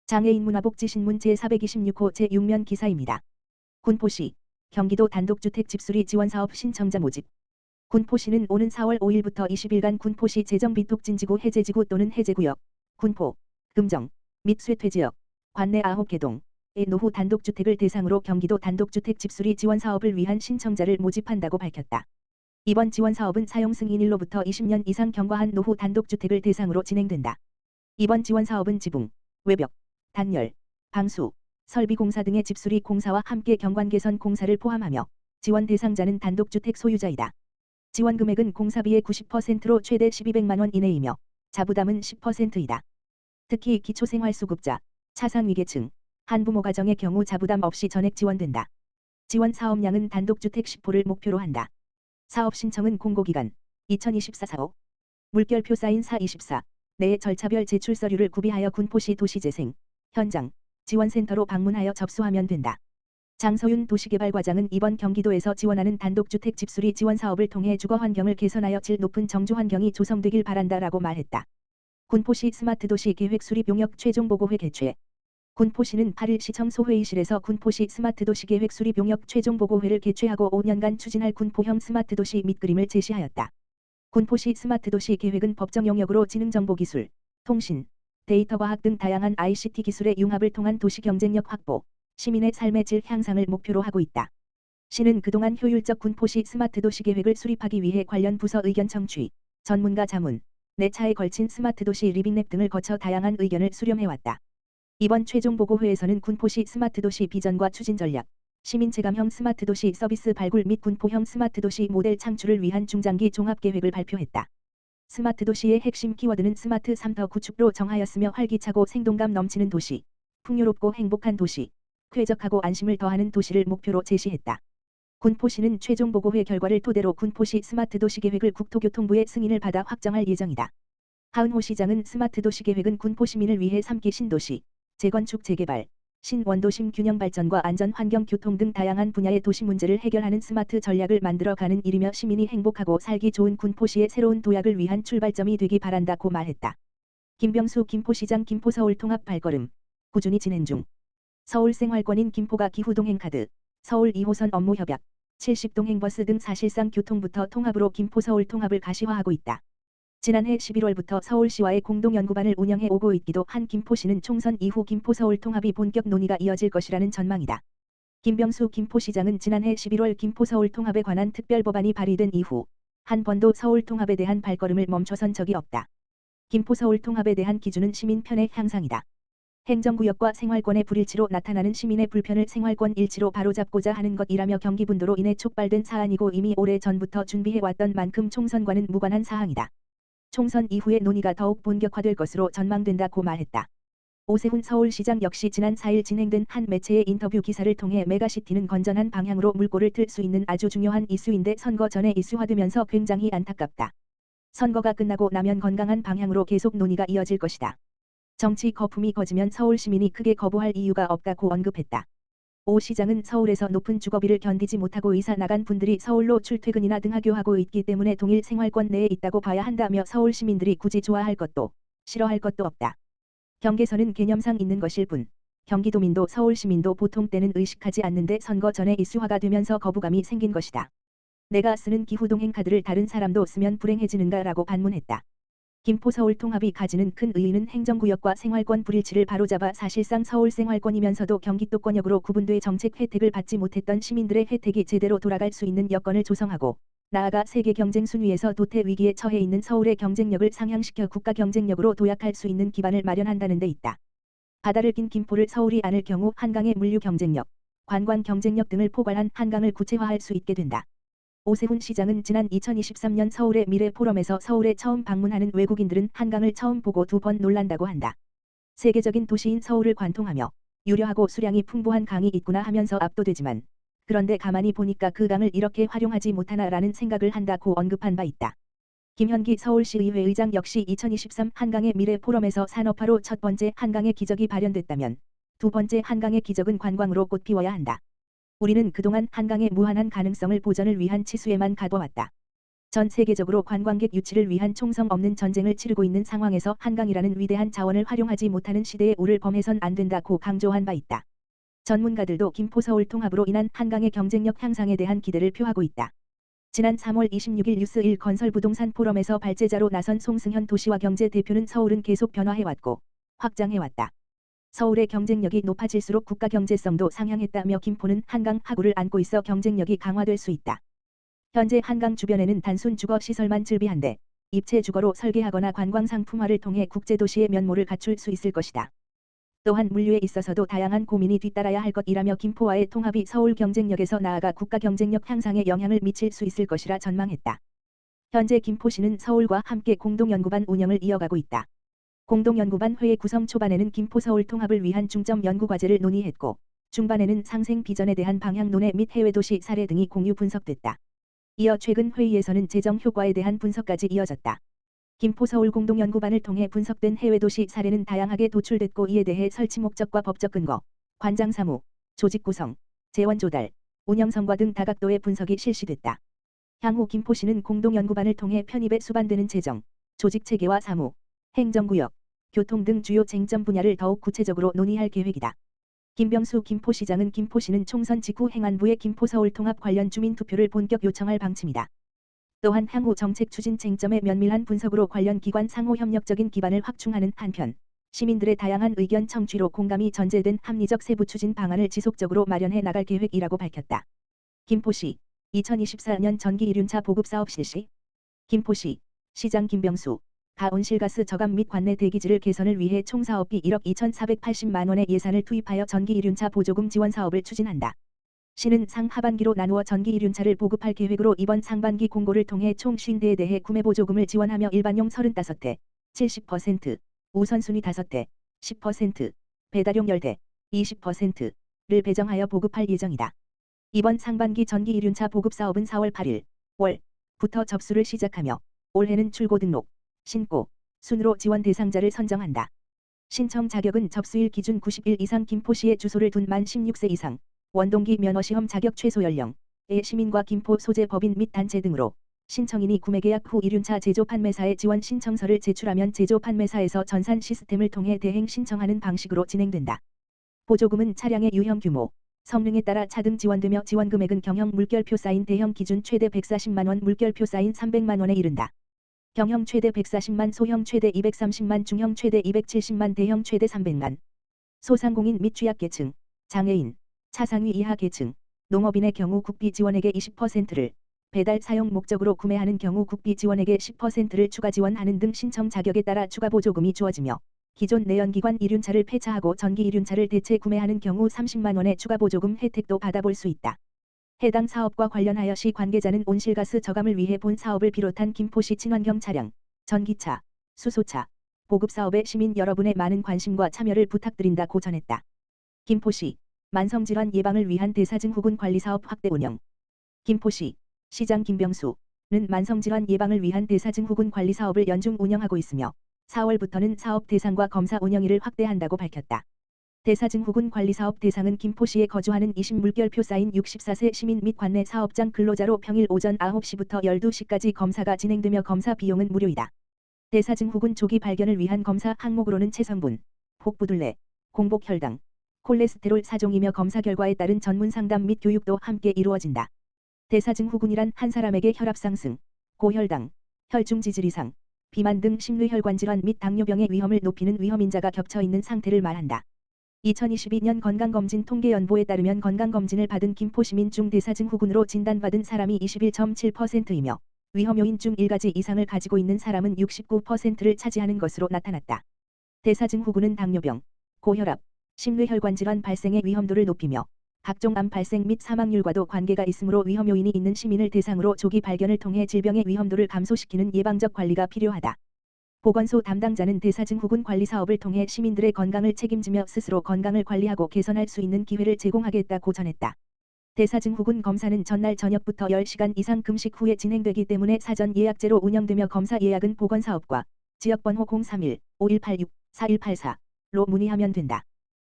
장애인 문화복지신문 제426호 제6면 기사입니다. 군포시, 경기도 단독주택 집수리 지원사업 신청자 모집. 군포시는 오는 4월 5일부터 20일간 군포시 재정비톡진지구 해제지구 또는 해제구역, 군포, 금정, 및 쇠퇴지역, 관내 9개 동의 노후 단독주택을 대상으로 경기도 단독주택 집수리 지원사업을 위한 신청자를 모집한다고 밝혔다. 이번 지원사업은 사용 승인일로부터 20년 이상 경과한 노후 단독주택을 대상으로 진행된다. 이번 지원사업은 지붕, 외벽, 단열, 방수, 설비공사 등의 집수리 공사와 함께 경관 개선 공사를 포함하며 지원 대상자는 단독주택 소유자이다. 지원 금액은 공사비의 90%로 최대 1200만 원 이내이며 자부담은 10%이다. 특히 기초생활수급자, 차상위계층, 한부모 가정의 경우 자부담 없이 전액 지원된다. 지원 사업량은 단독주택 10호를 목표로 한다. 사업 신청은 공고기간 2024-45 물결표 사인 424 내에 절차별 제출 서류를 구비하여 군포시 도시재생 현장 지원센터로 방문하여 접수하면 된다. 장서윤 도시개발과장은 이번 경기도에서 지원하는 단독주택 집수리 지원 사업을 통해 주거 환경을 개선하여 질 높은 정주 환경이 조성되길 바란다라고 말했다. 군포시 스마트도시 계획 수립 용역 최종 보고회 개최. 군포시는 8일 시청 소회의실에서 군포시 스마트도시 계획 수립 용역 최종 보고회를 개최하고 5년간 추진할 군포형 스마트도시 밑그림을 제시하였다. 군포시 스마트도시 계획은 법정 용역으로 지능정보기술, 통신, 데이터과학 등 다양한 ICT 기술의 융합을 통한 도시 경쟁력 확보, 시민의 삶의 질 향상을 목표로 하고 있다. 시는 그동안 효율적 군포시 스마트도시 계획을 수립하기 위해 관련 부서 의견 청취, 전문가 자문, 4차에 걸친 스마트도시 리빙랩 등을 거쳐 다양한 의견을 수렴해왔다. 이번 최종 보고회에서는 군포시 스마트도시 비전과 추진 전략, 시민체감형 스마트도시 서비스 발굴 및 군포형 스마트도시 모델 창출을 위한 중장기 종합계획을 발표했다. 스마트도시의 핵심 키워드는 스마트 3더 구축로 정하였으며 활기차고 생동감 넘치는 도시, 풍요롭고 행복한 도시, 쾌적하고 안심을 더하는 도시를 목표로 제시했다. 군포시는 최종 보고회 결과를 토대로 군포시 스마트도시 계획을 국토교통부의 승인을 받아 확정할 예정이다. 하은호 시장은 스마트도시 계획은 군포 시민을 위해 3기 신도시, 재건축 재개발, 신원도심 균형 발전과 안전 환경 교통 등 다양한 분야의 도시 문제를 해결하는 스마트 전략을 만들어가는 일이며 시민이 행복하고 살기 좋은 군포시의 새로운 도약을 위한 출발점이 되기 바란다고 말했다. 김병수 김포시장 김포서울 통합 발걸음, 꾸준히 진행 중. 서울생활권인 김포가 기후동행카드, 서울 2호선 업무 협약, 70동행버스 등 사실상 교통부터 통합으로 김포서울 통합을 가시화하고 있다. 지난해 11월부터 서울시와의 공동연구반을 운영해 오고 있기도 한 김포시는 총선 이후 김포서울 통합이 본격 논의가 이어질 것이라는 전망이다. 김병수 김포시장은 지난해 11월 김포서울 통합에 관한 특별법안이 발의된 이후 한 번도 서울 통합에 대한 발걸음을 멈춰선 적이 없다. 김포서울 통합에 대한 기준은 시민 편의 향상이다. 행정구역과 생활권의 불일치로 나타나는 시민의 불편을 생활권 일치로 바로잡고자 하는 것이라며 경기분도로 인해 촉발된 사안이고 이미 오래 전부터 준비해왔던 만큼 총선과는 무관한 사항이다. 총선 이후의 논의가 더욱 본격화될 것으로 전망된다고 말했다. 오세훈 서울시장 역시 지난 4일 진행된 한 매체의 인터뷰 기사를 통해 메가시티는 건전한 방향으로 물꼬를 틀 수 있는 아주 중요한 이슈인데 선거 전에 이슈화되면서 굉장히 안타깝다. 선거가 끝나고 나면 건강한 방향으로 계속 논의가 이어질 것이다. 정치 거품이 거지면 서울 시민이 크게 거부할 이유가 없다고 언급했다. 오 시장은 서울에서 높은 주거비를 견디지 못하고 이사 나간 분들이 서울로 출퇴근이나 등하교하고 있기 때문에 동일 생활권 내에 있다고 봐야 한다며 서울 시민들이 굳이 좋아할 것도 싫어할 것도 없다. 경계선은 개념상 있는 것일 뿐 경기도민도 서울 시민도 보통 때는 의식하지 않는데 선거 전에 이슈화가 되면서 거부감이 생긴 것이다. 내가 쓰는 기후동행 카드를 다른 사람도 쓰면 불행해지는가라고 반문했다. 김포서울 통합이 가지는 큰 의의는 행정구역과 생활권 불일치를 바로잡아 사실상 서울 생활권이면서도 경기도권역으로 구분돼 정책 혜택을 받지 못했던 시민들의 혜택이 제대로 돌아갈 수 있는 여건을 조성하고 나아가 세계 경쟁 순위에서 도태 위기에 처해 있는 서울의 경쟁력을 상향시켜 국가 경쟁력으로 도약할 수 있는 기반을 마련한다는 데 있다. 바다를 낀 김포를 서울이 안을 경우 한강의 물류 경쟁력, 관광 경쟁력 등을 포괄한 한강을 구체화할 수 있게 된다. 오세훈 시장은 지난 2023년 서울의 미래 포럼에서 서울에 처음 방문하는 외국인들은 한강을 처음 보고 2번 놀란다고 한다. 세계적인 도시인 서울을 관통하며 유려하고 수량이 풍부한 강이 있구나 하면서 압도되지만 그런데 가만히 보니까 그 강을 이렇게 활용하지 못하나라는 생각을 한다고 언급한 바 있다. 김현기 서울시의회 의장 역시 2023 한강의 미래 포럼에서 산업화로 첫 번째 한강의 기적이 발현됐다면 두 번째 한강의 기적은 관광으로 꽃피워야 한다. 우리는 그동안 한강의 무한한 가능성을 보전을 위한 치수에만 가둬왔다. 전 세계적으로 관광객 유치를 위한 총성 없는 전쟁을 치르고 있는 상황에서 한강이라는 위대한 자원을 활용하지 못하는 시대에 우를 범해선 안 된다고 강조한 바 있다. 전문가들도 김포-서울 통합으로 인한 한강의 경쟁력 향상에 대한 기대를 표하고 있다. 지난 3월 26일 뉴스1 건설부동산 포럼에서 발제자로 나선 송승현 도시화경제 대표는 서울은 계속 변화해왔고 확장해왔다. 서울의 경쟁력이 높아질수록 국가 경제성도 상향했다며 김포는 한강 하구를 안고 있어 경쟁력이 강화될 수 있다. 현재 한강 주변에는 단순 주거 시설만 즐비한데 입체 주거로 설계하거나 관광 상품화를 통해 국제도시의 면모를 갖출 수 있을 것이다. 또한 물류에 있어서도 다양한 고민이 뒤따라야 할 것이라며 김포와의 통합이 서울 경쟁력에서 나아가 국가 경쟁력 향상에 영향을 미칠 수 있을 것이라 전망했다. 현재 김포시는 서울과 함께 공동연구반 운영을 이어가고 있다. 공동연구반 회의 구성 초반에는 김포-서울 통합을 위한 중점 연구과제를 논의했고 중반에는 상생 비전에 대한 방향 논의 및 해외도시 사례 등이 공유 분석됐다. 이어 최근 회의에서는 재정 효과에 대한 분석까지 이어졌다. 김포-서울 공동연구반을 통해 분석된 해외도시 사례는 다양하게 도출됐고 이에 대해 설치 목적과 법적 근거, 관장 사무, 조직 구성, 재원 조달, 운영 성과 등 다각도의 분석이 실시됐다. 향후 김포시는 공동연구반을 통해 편입에 수반되는 재정, 조직 체계와 사무, 행정구역, 교통 등 주요 쟁점 분야를 더욱 구체적으로 논의할 계획이다. 김병수 김포시장은 김포시는 총선 직후 행안부에 김포-서울 통합 관련 주민투표를 본격 요청할 방침이다. 또한 향후 정책 추진 쟁점의 면밀한 분석으로 관련 기관 상호 협력적인 기반을 확충하는 한편 시민들의 다양한 의견 청취로 공감이 전제된 합리적 세부 추진 방안을 지속적으로 마련해 나갈 계획이라고 밝혔다. 김포시 2024년 전기 이륜차 보급 사업 실시. 김포시 시장 김병수 가 온실가스 저감 및 관내 대기질을 개선을 위해 총 사업비 1억 2,480만 원의 예산을 투입하여 전기 이륜차 보조금 지원 사업을 추진한다. 시는 상하반기로 나누어 전기 이륜차를 보급할 계획으로 이번 상반기 공고를 통해 총 50대에 대해 구매 보조금을 지원하며 일반용 35대, 70%, 우선순위 5대, 10%, 배달용 10대, 20%를 배정하여 보급할 예정이다. 이번 상반기 전기 이륜차 보급 사업은 4월 8일, 월부터 접수를 시작하며 올해는 출고 등록, 신고, 순으로 지원 대상자를 선정한다. 신청 자격은 접수일 기준 90일 이상 김포시에 주소를 둔 만 16세 이상, 원동기 면허시험 자격 최소 연령의 시민과 김포 소재 법인 및 단체 등으로 신청인이 구매계약 후 이륜차 제조 판매사에 지원 신청서를 제출하면 제조 판매사에서 전산 시스템을 통해 대행 신청하는 방식으로 진행된다. 보조금은 차량의 유형 규모, 성능에 따라 차등 지원되며 지원 금액은 경형 물결표 사인 대형 기준 최대 140만 원 물결표 사인 300만 원에 이른다. 경형 최대 140만 소형 최대 230만 중형 최대 270만 대형 최대 300만 소상공인 및 취약계층, 장애인, 차상위 이하 계층, 농업인의 경우 국비 지원액의 20%를 배달 사용 목적으로 구매하는 경우 국비 지원액의 10%를 추가 지원하는 등 신청 자격에 따라 추가 보조금이 주어지며 기존 내연기관 이륜차를 폐차하고 전기 이륜차를 대체 구매하는 경우 30만 원의 추가 보조금 혜택도 받아볼 수 있다. 해당 사업과 관련하여 시 관계자는 온실가스 저감을 위해 본 사업을 비롯한 김포시 친환경 차량, 전기차, 수소차, 보급 사업에 시민 여러분의 많은 관심과 참여를 부탁드린다고 전했다. 김포시 만성질환 예방을 위한 대사증후군 관리사업 확대 운영. 김포시 시장 김병수는 만성질환 예방을 위한 대사증후군 관리사업을 연중 운영하고 있으며 4월부터는 사업 대상과 검사 운영일을 확대한다고 밝혔다. 대사증후군 관리사업 대상은 김포시에 거주하는 20물결표 쌓인 64세 시민 및 관내 사업장 근로자로 평일 오전 9시부터 12시까지 검사가 진행되며 검사 비용은 무료이다. 대사증후군 조기 발견을 위한 검사 항목으로는 체성분, 복부둘레, 공복혈당, 콜레스테롤 사종이며 검사 결과에 따른 전문 상담 및 교육도 함께 이루어진다. 대사증후군이란 한 사람에게 혈압 상승, 고혈당, 혈중 지질 이상, 비만 등 심뇌혈관 질환 및 당뇨병의 위험을 높이는 위험인자가 겹쳐 있는 상태를 말한다. 2022년 건강검진 통계연보에 따르면 건강검진을 받은 김포시민 중 대사증후군으로 진단받은 사람이 21.7%이며 위험요인 중 1가지 이상을 가지고 있는 사람은 69%를 차지하는 것으로 나타났다. 대사증후군은 당뇨병, 고혈압, 심뇌혈관 질환 발생의 위험도를 높이며 각종 암 발생 및 사망률과도 관계가 있으므로 위험요인이 있는 시민을 대상으로 조기 발견을 통해 질병의 위험도를 감소시키는 예방적 관리가 필요하다. 보건소 담당자는 대사증후군 관리 사업을 통해 시민들의 건강을 책임지며 스스로 건강을 관리하고 개선할 수 있는 기회를 제공하겠다고 전했다. 대사증후군 검사는 전날 저녁부터 10시간 이상 금식 후에 진행되기 때문에 사전 예약제로 운영되며 검사 예약은 보건사업과 지역번호 031-5186-4184로 문의하면 된다.